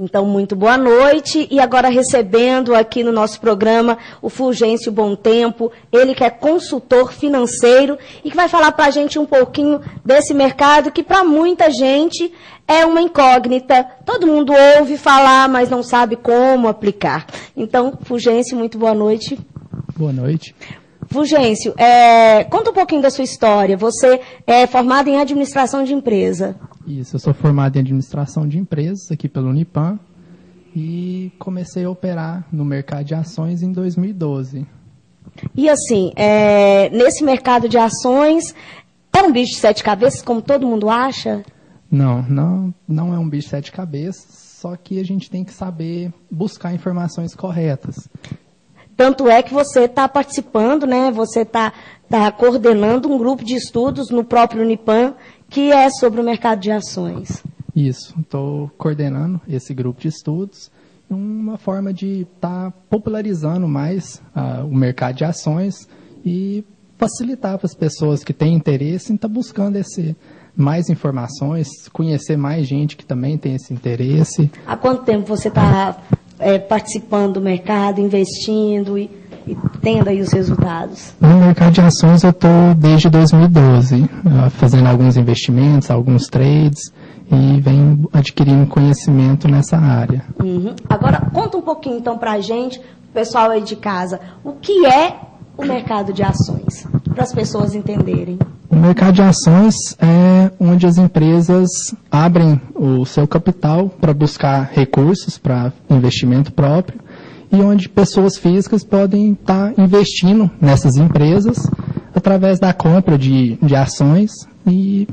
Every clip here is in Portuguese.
Então, muito boa noite. E agora recebendo aqui no nosso programa o Fulgêncio Bom Tempo, ele que é consultor financeiro e que vai falar para a gente um pouquinho desse mercado que para muita gente é uma incógnita. Todo mundo ouve falar, mas não sabe como aplicar. Então, Fulgêncio, muito boa noite. Boa noite. Fulgêncio, conta um pouquinho da sua história. Você é formado em administração de empresa. Isso, eu sou formado em administração de empresas aqui pelo Unipan e comecei a operar no mercado de ações em 2012. E assim, nesse mercado de ações, é um bicho de sete cabeças, como todo mundo acha? Não é um bicho de sete cabeças, só que a gente tem que saber buscar informações corretas. Tanto é que você está participando, né? Você está coordenando um grupo de estudos no próprio Unipan, que é sobre o mercado de ações. Isso, estou coordenando esse grupo de estudos, uma forma de estar popularizando mais o mercado de ações e facilitar para as pessoas que têm interesse em estar buscando mais informações, conhecer mais gente que também tem esse interesse. Há quanto tempo você está participando do mercado, investindo e tendo aí os resultados? No mercado de ações eu estou desde 2012, fazendo alguns investimentos, alguns trades e venho adquirindo conhecimento nessa área. Uhum. Agora, conta um pouquinho então para a gente, o pessoal aí de casa, o que é o mercado de ações, para as pessoas entenderem. O mercado de ações é onde as empresas abrem o seu capital para buscar recursos para investimento próprio e onde pessoas físicas podem estar investindo nessas empresas através da compra de ações e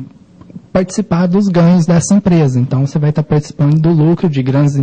participar dos ganhos dessa empresa. Então, você vai estar participando do lucro de grandes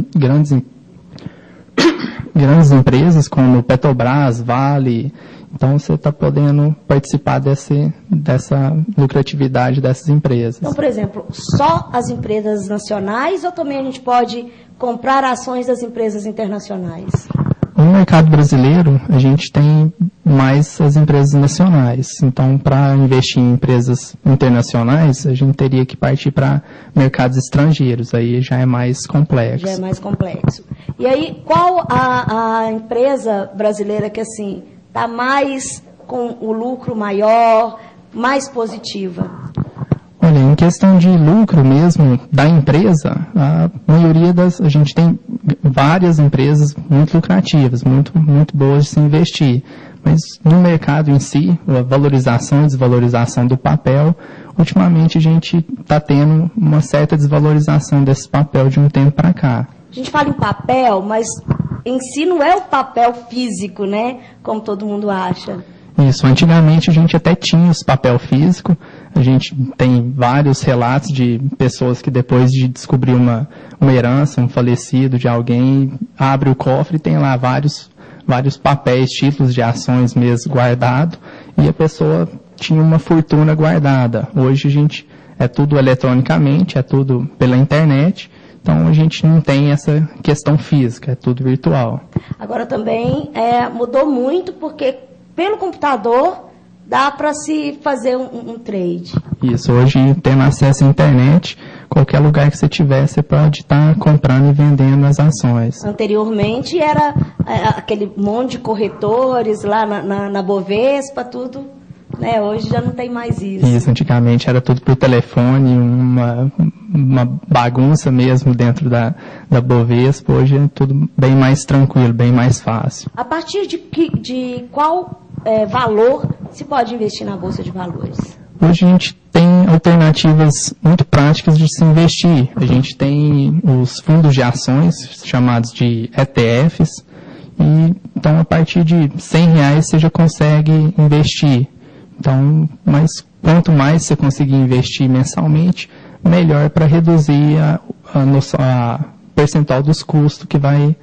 empresas como Petrobras, Vale. Então, você está podendo participar dessa lucratividade dessas empresas. Então, por exemplo, só as empresas nacionais ou também a gente pode comprar ações das empresas internacionais? No mercado brasileiro, a gente tem mais as empresas nacionais. Então, para investir em empresas internacionais, a gente teria que partir para mercados estrangeiros. Aí já é mais complexo. Já é mais complexo. E aí, qual a empresa brasileira que, assim, está mais com o lucro maior, mais positiva? Olha, em questão de lucro mesmo da empresa, a maioria a gente tem várias empresas muito lucrativas, muito boas de se investir. Mas no mercado em si, a valorização e desvalorização do papel, ultimamente a gente está tendo uma certa desvalorização desse papel de um tempo para cá. A gente fala em papel, mas em si não é o papel físico, né? Como todo mundo acha. Isso, antigamente a gente até tinha os papel físico, a gente tem vários relatos de pessoas que depois de descobrir uma herança, um falecido de alguém, abre o cofre e tem lá vários papéis, títulos de ações mesmo guardado, e a pessoa tinha uma fortuna guardada. Hoje a gente é tudo eletronicamente, é tudo pela internet, então a gente não tem essa questão física, é tudo virtual. Agora também mudou muito porque pelo computador dá para se fazer um trade. Isso, hoje tendo acesso à internet, qualquer lugar que você tiver, você pode estar comprando e vendendo as ações. Anteriormente era aquele monte de corretores lá na Bovespa, tudo, né? Hoje já não tem mais isso. Isso, antigamente era tudo por telefone, uma bagunça mesmo dentro da Bovespa, hoje é tudo bem mais tranquilo, bem mais fácil. A partir de qual valor se pode investir na Bolsa de Valores? Hoje a gente tem alternativas muito práticas de se investir. A gente tem os fundos de ações, chamados de ETFs, e então a partir de R$100 você já consegue investir. Então, mas quanto mais você conseguir investir mensalmente, melhor para reduzir a percentual dos custos que vai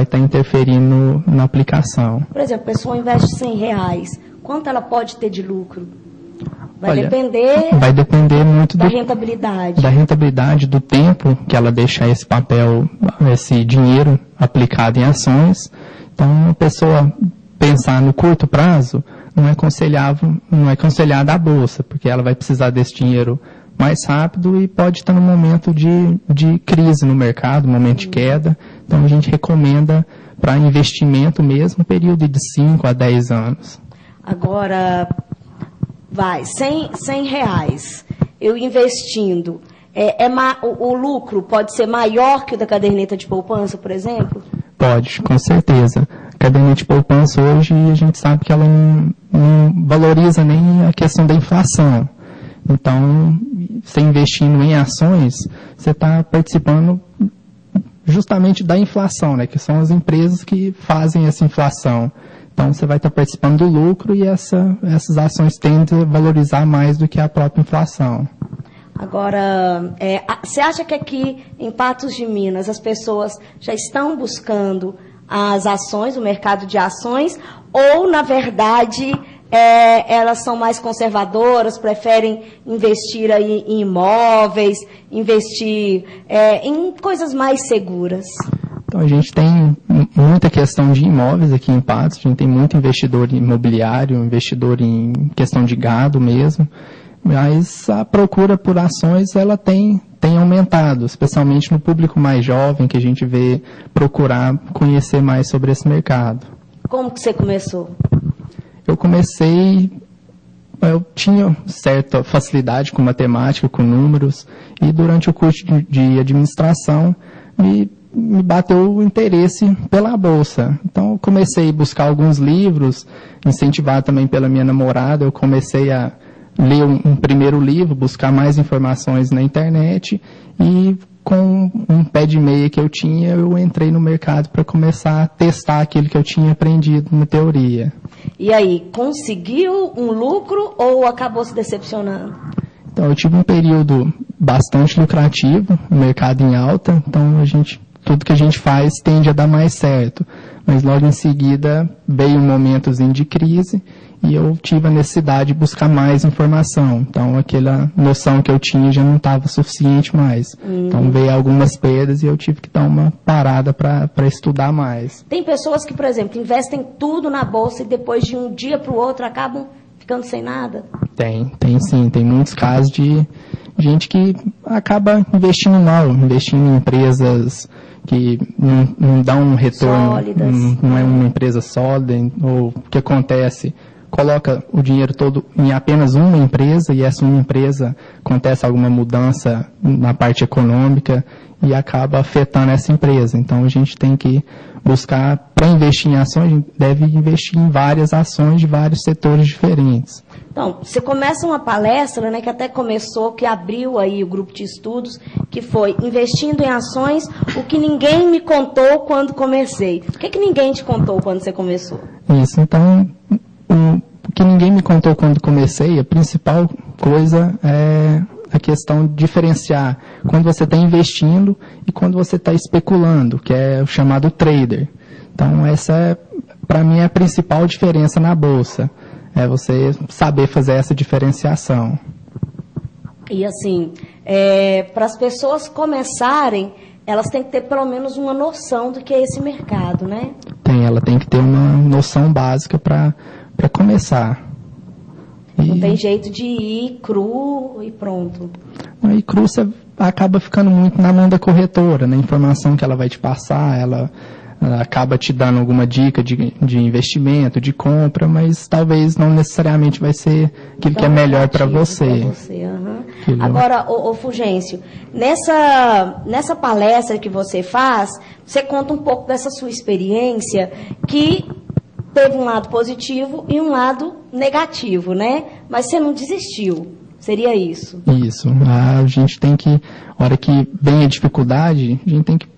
estar interferindo na aplicação. Por exemplo, a pessoa investe R$100, quanto ela pode ter de lucro? Vai depender muito da rentabilidade. Da rentabilidade, do tempo que ela deixar esse papel, esse dinheiro aplicado em ações. Então, a pessoa pensar no curto prazo não é aconselhada a bolsa, porque ela vai precisar desse dinheiro mais rápido e pode estar num momento de crise no mercado, momento de queda. Então, a gente recomenda para investimento mesmo, período de 5 a 10 anos. Agora, vai, R$100, eu investindo, o lucro pode ser maior que o da caderneta de poupança, por exemplo? Pode, com certeza. A caderneta de poupança hoje, a gente sabe que ela não valoriza nem a questão da inflação. Então, você investindo em ações, você está participando justamente da inflação, né? Que são as empresas que fazem essa inflação. Então, você vai estar participando do lucro e essas ações tendem a valorizar mais do que a própria inflação. Agora, você acha que aqui em Patos de Minas as pessoas já estão buscando as ações, o mercado de ações, ou, na verdade, elas são mais conservadoras, preferem investir aí em imóveis, investir em coisas mais seguras? Então, a gente tem muita questão de imóveis aqui em Patos, a gente tem muito investidor imobiliário, investidor em questão de gado mesmo, mas a procura por ações ela tem aumentado, especialmente no público mais jovem, que a gente vê procurar conhecer mais sobre esse mercado. Como que você começou? Eu tinha certa facilidade com matemática, com números, e durante o curso de administração me bateu o interesse pela Bolsa. Então, eu comecei a buscar alguns livros, incentivado também pela minha namorada, eu comecei a ler um primeiro livro, buscar mais informações na internet, e com um pé de meia que eu tinha, eu entrei no mercado para começar a testar aquilo que eu tinha aprendido na teoria. E aí, conseguiu um lucro ou acabou se decepcionando? Então, eu tive um período bastante lucrativo, o mercado em alta, então tudo que a gente faz tende a dar mais certo. Mas logo em seguida veio um momentozinho de crise e eu tive a necessidade de buscar mais informação. Então, aquela noção que eu tinha já não estava suficiente mais. Então, veio algumas perdas e eu tive que dar uma parada para estudar mais. Tem pessoas que, por exemplo, investem tudo na Bolsa e depois de um dia para o outro acabam ficando sem nada? Tem sim. Tem muitos casos de gente que acaba investindo mal, investindo em empresas que não dão um retorno, não é uma empresa sólida, ou o que acontece, coloca o dinheiro todo em apenas uma empresa e essa uma empresa acontece alguma mudança na parte econômica e acaba afetando essa empresa. Então, a gente tem que buscar, para investir em ações, a gente deve investir em várias ações de vários setores diferentes. Então, você começa uma palestra, né, que até começou, que abriu aí o grupo de estudos, que foi Investindo em Ações, o que ninguém me contou quando comecei. O que ninguém te contou quando você começou? Isso, então, o que ninguém me contou quando comecei, a principal coisa é a questão de diferenciar quando você está investindo e quando você está especulando, que é o chamado trader. Então, essa, para mim, é a principal diferença na Bolsa. É você saber fazer essa diferenciação. E assim, para as pessoas começarem, elas têm que ter pelo menos uma noção do que é esse mercado, né? Ela tem que ter uma noção básica para começar. Não tem jeito de ir cru e pronto. E cru você acaba ficando muito na mão da corretora, na informação que ela vai te passar, ela acaba te dando alguma dica de investimento, de compra, mas talvez não necessariamente vai ser aquilo que é melhor para você. Agora, ô Fulgêncio, nessa palestra que você faz, você conta um pouco dessa sua experiência, que teve um lado positivo e um lado negativo, né? Mas você não desistiu. Seria isso? Isso. A gente tem que, na hora que vem a dificuldade, a gente tem que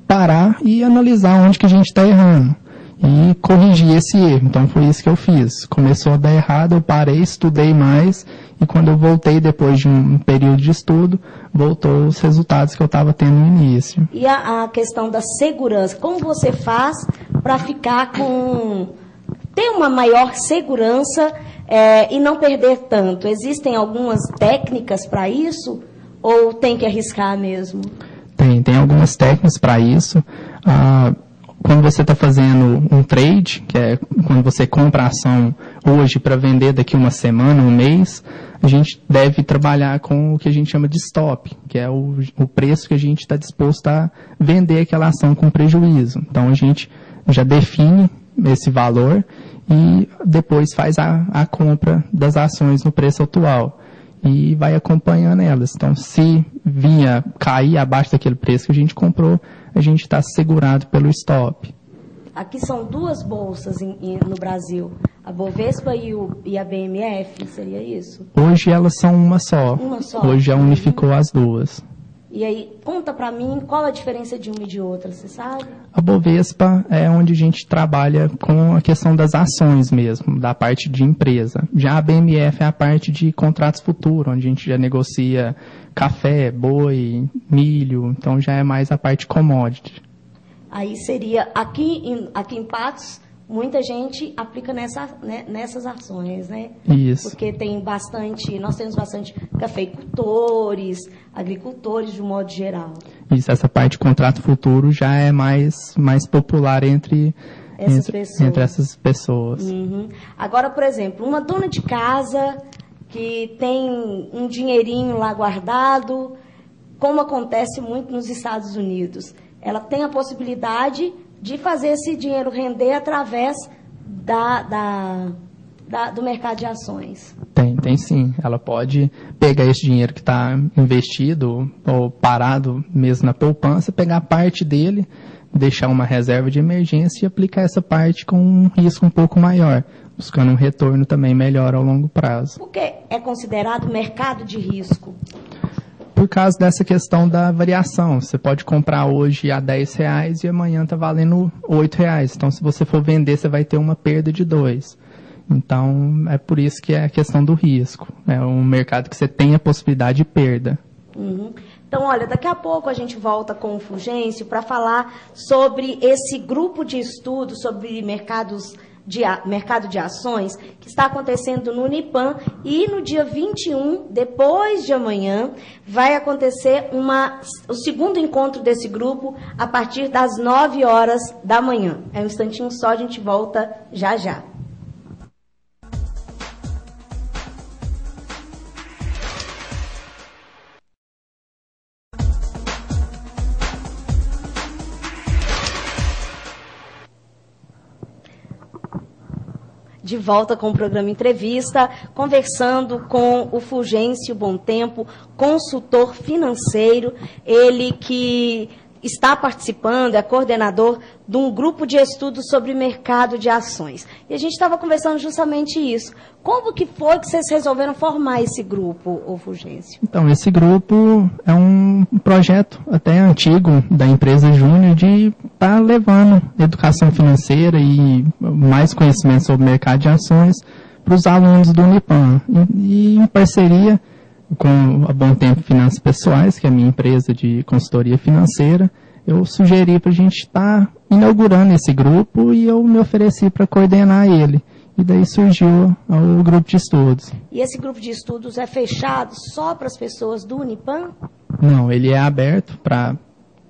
parar e analisar onde que a gente está errando e corrigir esse erro. Então, foi isso que eu fiz. Começou a dar errado, eu parei, estudei mais e quando eu voltei, depois de um período de estudo, voltou os resultados que eu estava tendo no início. E a questão da segurança, como você faz para ficar ter uma maior segurança e não perder tanto? Existem algumas técnicas para isso ou tem que arriscar mesmo? Tem algumas técnicas para isso. Quando você está fazendo um trade, que é quando você compra a ação hoje para vender daqui uma semana, um mês, a gente deve trabalhar com o que a gente chama de stop, que é o preço que a gente está disposto a vender aquela ação com prejuízo. Então, a gente já define esse valor e depois faz a compra das ações no preço atual e vai acompanhando elas. Então, se vinha cair abaixo daquele preço que a gente comprou, a gente está segurado pelo stop. Aqui são duas bolsas no Brasil, a Bovespa e a BMF, seria isso? Hoje elas são uma só. Uma só? Hoje já unificou as duas. E aí, conta para mim qual a diferença de uma e de outra, você sabe? A Bovespa é onde a gente trabalha com a questão das ações mesmo, da parte de empresa. Já a BMF é a parte de contratos futuros, onde a gente já negocia café, boi, milho, então já é mais a parte commodity. Aí seria, aqui em Patos, muita gente aplica nessas ações, né? Isso. Porque nós temos bastante cafeicultores, agricultores de um modo geral. Isso, essa parte de contrato futuro já é mais popular entre essas pessoas. Uhum. Agora, por exemplo, uma dona de casa que tem um dinheirinho lá guardado, como acontece muito nos Estados Unidos, ela tem a possibilidade de fazer esse dinheiro render através do mercado de ações. Tem sim. Ela pode pegar esse dinheiro que está investido ou parado mesmo na poupança, pegar parte dele, deixar uma reserva de emergência e aplicar essa parte com um risco um pouco maior, buscando um retorno também melhor ao longo prazo. Por que é considerado mercado de risco? Por causa dessa questão da variação. Você pode comprar hoje a R$10 e amanhã está valendo R$8. Então, se você for vender, você vai ter uma perda de R$2. Então, é por isso que é a questão do risco. É um mercado que você tem a possibilidade de perda. Uhum. Então, olha, daqui a pouco a gente volta com o Fulgêncio para falar sobre esse grupo de estudos sobre mercado de ações que está acontecendo no Unipan, e no dia 21, depois de amanhã, vai acontecer o segundo encontro desse grupo a partir das 9 horas da manhã. É um instantinho só, a gente volta já já. De volta com o programa Entrevista, conversando com o Fulgêncio Bom Tempo, consultor financeiro, ele que está participando, é coordenador de um grupo de estudos sobre mercado de ações. E a gente estava conversando justamente isso. Como que foi que vocês resolveram formar esse grupo, ô Fulgêncio? Então, esse grupo é um projeto até antigo da empresa Júnior de estar levando educação financeira e mais conhecimento sobre o mercado de ações para os alunos do Unipan. E em parceria com a Bom Tempo Finanças Pessoais, que é a minha empresa de consultoria financeira, eu sugeri para a gente estar inaugurando esse grupo e eu me ofereci para coordenar ele. E daí surgiu o grupo de estudos. E esse grupo de estudos é fechado só para as pessoas do Unipan? Não, ele é aberto para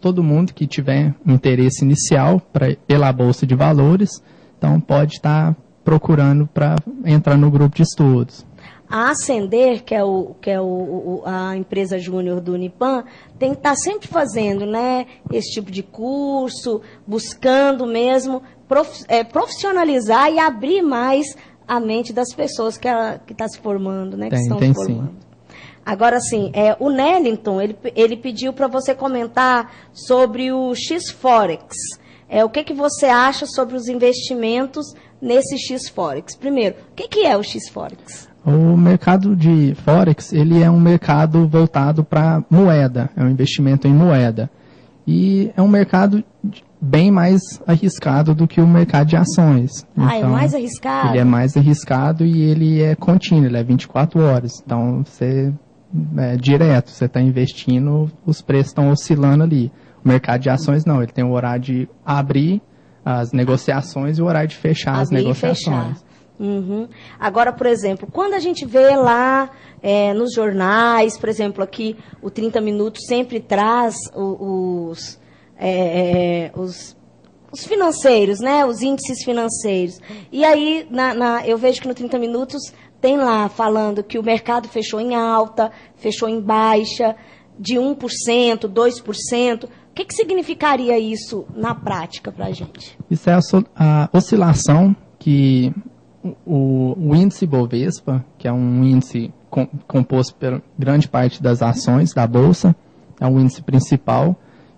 todo mundo que tiver um interesse inicial pela Bolsa de Valores, então pode estar procurando para entrar no grupo de estudos. A Ascender, que é a empresa júnior do Unipan, tem que estar sempre fazendo, né, esse tipo de curso, buscando mesmo profissionalizar e abrir mais a mente das pessoas que está se formando, né, que estão se formando. Sim. Agora, sim, o Nellington, ele pediu para você comentar sobre o X-Forex. O que você acha sobre os investimentos nesse X-Forex? Primeiro, o que é o X-Forex? O mercado de Forex, ele é um mercado voltado para moeda, é um investimento em moeda. E é um mercado bem mais arriscado do que o mercado de ações. Então, é mais arriscado? Ele é mais arriscado e ele é contínuo, ele é 24 horas. Então, é direto, você está investindo, os preços estão oscilando ali. O mercado de ações não, ele tem o horário de abrir as negociações e o horário de fechar as negociações. Uhum. Agora, por exemplo, quando a gente vê lá nos jornais, por exemplo, aqui o 30 Minutos sempre traz os os financeiros, né? Os índices financeiros. E aí, eu vejo que no 30 Minutos tem lá falando que o mercado fechou em alta, fechou em baixa, de 1%, 2%. O que significaria isso na prática para a gente? Isso é a oscilação que o índice Bovespa, que é um índice composto por grande parte das ações da Bolsa, é um índice principal,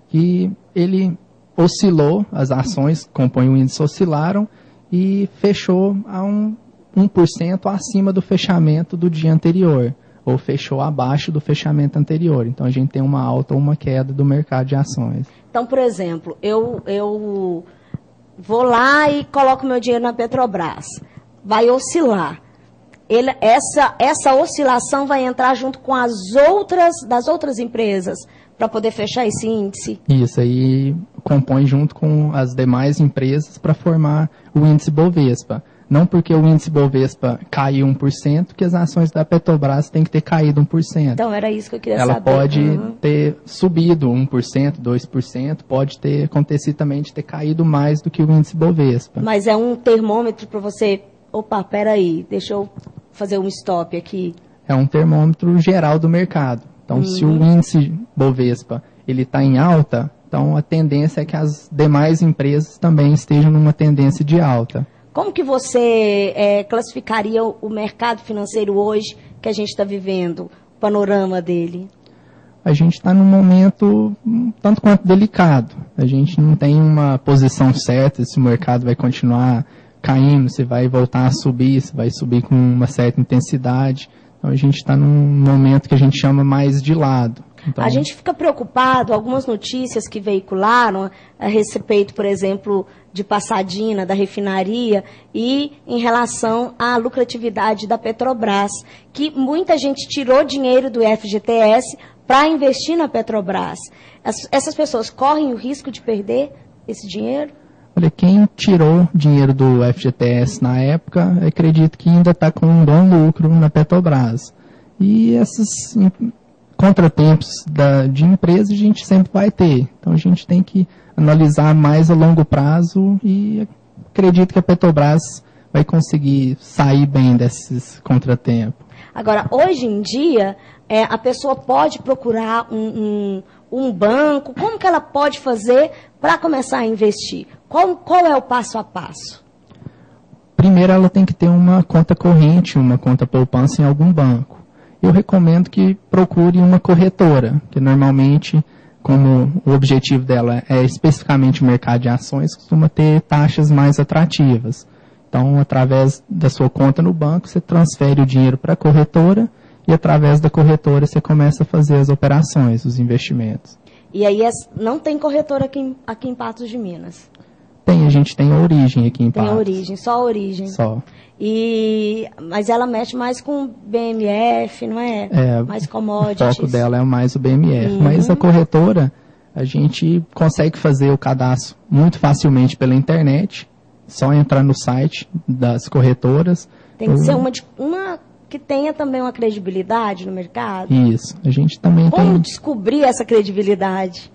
que ele oscilou, as ações que compõem o índice oscilaram e fechou a 1% acima do fechamento do dia anterior, ou fechou abaixo do fechamento anterior. Então, a gente tem uma alta ou uma queda do mercado de ações. Então, por exemplo, eu vou lá e coloco meu dinheiro na Petrobras. Vai oscilar. Essa oscilação vai entrar junto com das outras empresas para poder fechar esse índice? Isso, aí compõe junto com as demais empresas para formar o índice Bovespa. Não porque o índice Bovespa caiu 1%, que as ações da Petrobras têm que ter caído 1%. Então, era isso que eu queria saber. Ela pode ter subido 1%, 2%, pode ter acontecido também de ter caído mais do que o índice Bovespa. Mas é um termômetro para você... Opa, peraí, deixa eu fazer um stop aqui. É um termômetro geral do mercado. Então, se o índice Bovespa ele está em alta, então a tendência é que as demais empresas também estejam numa tendência de alta. Como que você classificaria o mercado financeiro hoje que a gente está vivendo, o panorama dele? A gente está num momento tanto quanto delicado. A gente não tem uma posição certa se o mercado vai continuar caindo, se vai voltar a subir, se vai subir com uma certa intensidade. Então, a gente está num momento que a gente chama mais de lado. Então, a gente fica preocupado, algumas notícias que veicularam a respeito, por exemplo, de Passadina, da refinaria, e em relação à lucratividade da Petrobras, que muita gente tirou dinheiro do FGTS para investir na Petrobras. Essas pessoas correm o risco de perder esse dinheiro? Olha, quem tirou dinheiro do FGTS na época, acredito que ainda está com um bom lucro na Petrobras. E esses contratempos de empresa a gente sempre vai ter. Então a gente tem que analisar mais a longo prazo e acredito que a Petrobras vai conseguir sair bem desses contratempos. Agora, hoje em dia, a pessoa pode procurar um banco. Como que ela pode fazer para começar a investir? Qual é o passo a passo? Primeiro, ela tem que ter uma conta corrente, uma conta poupança em algum banco. Eu recomendo que procure uma corretora, que normalmente, como o objetivo dela é especificamente o mercado de ações, costuma ter taxas mais atrativas. Então, através da sua conta no banco, você transfere o dinheiro para a corretora e, através da corretora, você começa a fazer as operações, os investimentos. E aí, não tem corretora aqui em Patos de Minas? A gente tem a Origem aqui em Patos. Tem a Origem, só a Origem. Só. Mas ela mexe mais com BMF, não é? Mais commodities. O foco dela é mais o BMF. Mas a corretora, a gente consegue fazer o cadastro muito facilmente pela internet, só entrar no site das corretoras. Tem que ser uma que tenha também uma credibilidade no mercado? Isso. A gente também Como descobrir essa credibilidade?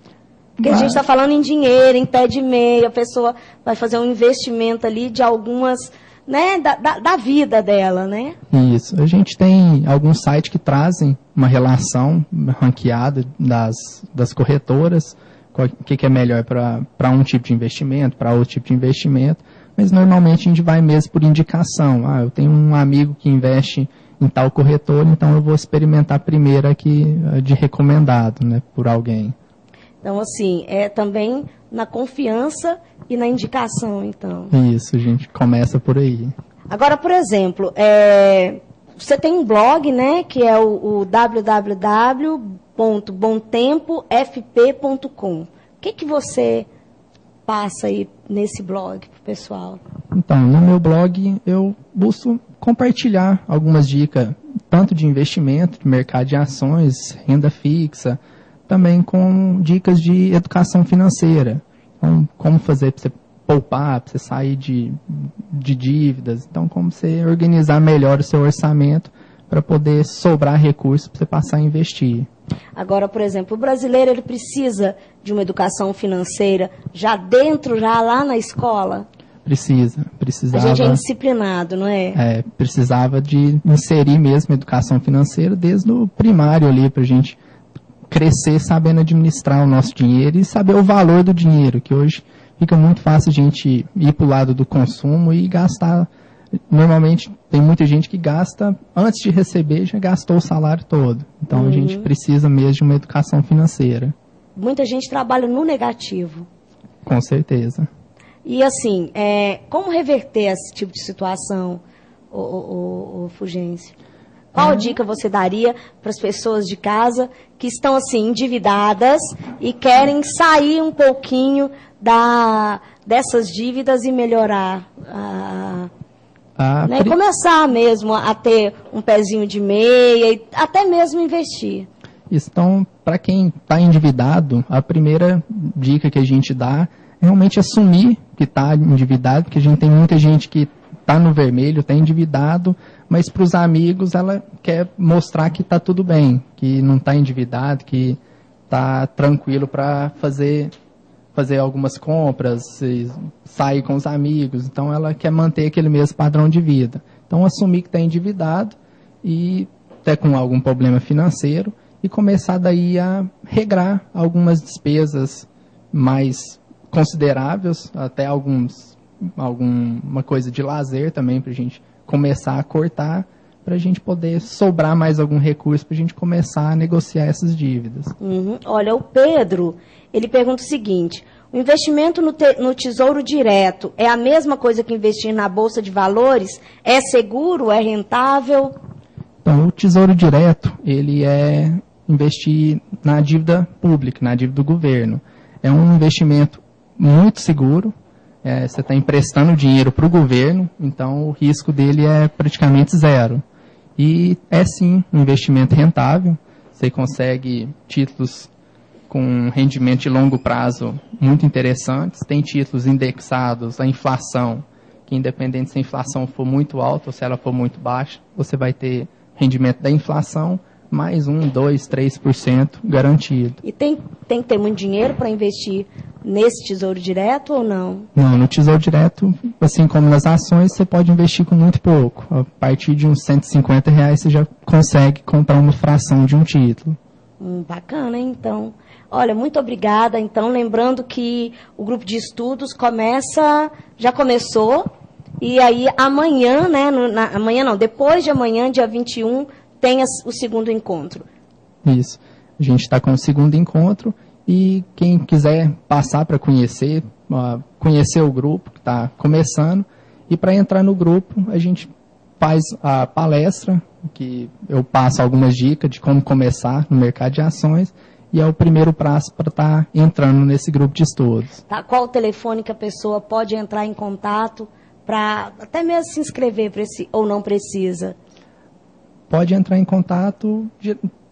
Porque a gente está falando em dinheiro, em pé de meia, a pessoa vai fazer um investimento ali de algumas, né, da vida dela, né? Isso. A gente tem alguns sites que trazem uma relação ranqueada das corretoras, o que é melhor para um tipo de investimento, para outro tipo de investimento, mas normalmente a gente vai mesmo por indicação. Eu tenho um amigo que investe em tal corretora, então eu vou experimentar primeiro aqui de recomendado, né, por alguém. Então, assim, é também na confiança e na indicação, então. Isso, a gente começa por aí. Agora, por exemplo, você tem um blog, né, que é o www.bomtempofp.com. O que você passa aí nesse blog para o pessoal? Então, no meu blog eu busco compartilhar algumas dicas, tanto de investimento, de mercado de ações, renda fixa, também com dicas de educação financeira. Então, como fazer para você poupar, para você sair de dívidas. Então, como você organizar melhor o seu orçamento para poder sobrar recursos para você passar a investir. Agora, por exemplo, o brasileiro ele precisa de uma educação financeira já lá na escola? Precisava. A gente é indisciplinado, não é? Precisava de inserir mesmo a educação financeira desde o primário ali, para a gente crescer sabendo administrar o nosso dinheiro e saber o valor do dinheiro, que hoje fica muito fácil a gente ir para o lado do consumo e gastar. Normalmente tem muita gente que gasta, antes de receber, já gastou o salário todo. Então a gente precisa mesmo de uma educação financeira. Muita gente trabalha no negativo. Com certeza. E assim, como reverter esse tipo de situação, o Fulgêncio? Qual dica você daria para as pessoas de casa que estão assim endividadas e querem sair um pouquinho dessas dívidas e melhorar né? Começar mesmo a ter um pezinho de meia e até mesmo investir. Então, para quem está endividado, a primeira dica que a gente dá é realmente assumir que está endividado, porque a gente tem muita gente que está no vermelho, está endividado, mas para os amigos ela quer mostrar que está tudo bem, que não está endividado, que está tranquilo para fazer algumas compras, sair com os amigos. Então ela quer manter aquele mesmo padrão de vida. Então assumir que está endividado e até com algum problema financeiro e começar daí a regrar algumas despesas mais consideráveis, até alguma coisa de lazer também para a gente começar a cortar, para a gente poder sobrar mais algum recurso para a gente começar a negociar essas dívidas. Olha, o Pedro, ele pergunta o seguinte: o investimento no Tesouro Direto é a mesma coisa que investir na Bolsa de Valores? É seguro? É rentável? Então, o Tesouro Direto, ele é investir na dívida pública, na dívida do governo. É um investimento muito seguro. Você está emprestando dinheiro para o governo, então o risco dele é praticamente zero. E é sim um investimento rentável. Você consegue títulos com rendimento de longo prazo muito interessantes. Tem títulos indexados à inflação, que independente se a inflação for muito alta ou se ela for muito baixa, você vai ter rendimento da inflação mais 1, 2, 3% garantido. E tem que ter muito dinheiro para investir nesse Tesouro Direto ou não? Não, no Tesouro Direto, assim como nas ações, você pode investir com muito pouco. A partir de uns R$150 você já consegue comprar uma fração de um título. Bacana, hein? Então, olha, muito obrigada. Então, lembrando que o grupo de estudos já começou, e aí amanhã, depois de amanhã, dia 21, tem o segundo encontro. Isso. A gente está com o segundo encontro e quem quiser passar para conhecer o grupo que está começando, e para entrar no grupo a gente faz a palestra, que eu passo algumas dicas de como começar no mercado de ações, e é o primeiro passo para estar entrando nesse grupo de estudos. Tá. Qual o telefone que a pessoa pode entrar em contato para até mesmo se inscrever ou não precisa? Pode entrar em contato,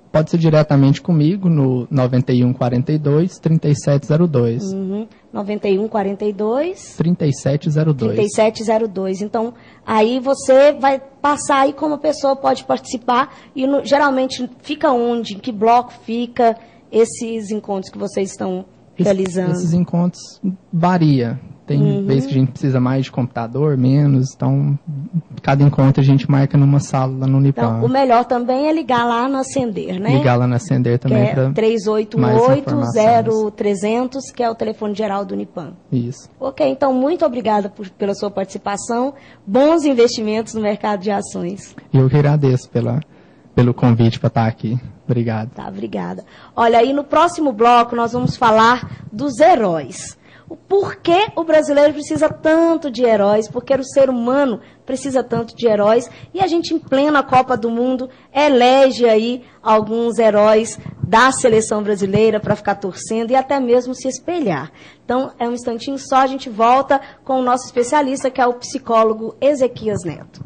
pode ser diretamente comigo no 9142-3702. 9142-3702. Então, aí você vai passar aí como a pessoa pode participar e geralmente fica onde? Em que bloco fica esses encontros que vocês estão realizando? Esses encontros varia. Tem vezes que a gente precisa mais de computador, menos. Então, cada encontro a gente marca numa sala lá no Unipam. Então, o melhor também é ligar lá no Acender, né? Ligar lá no Acender também. Que é 3818-0300, que é o telefone geral do Unipam. Isso. Ok, então, muito obrigada pela sua participação. Bons investimentos no mercado de ações. Eu que agradeço pelo convite para estar aqui. Obrigado. Tá, obrigada. Olha, aí no próximo bloco nós vamos falar dos heróis. Por que o brasileiro precisa tanto de heróis? Porque o ser humano precisa tanto de heróis. E a gente, em plena Copa do Mundo, elege aí alguns heróis da seleção brasileira para ficar torcendo e até mesmo se espelhar. Então, é um instantinho só, a gente volta com o nosso especialista, que é o psicólogo Ezequias Neto.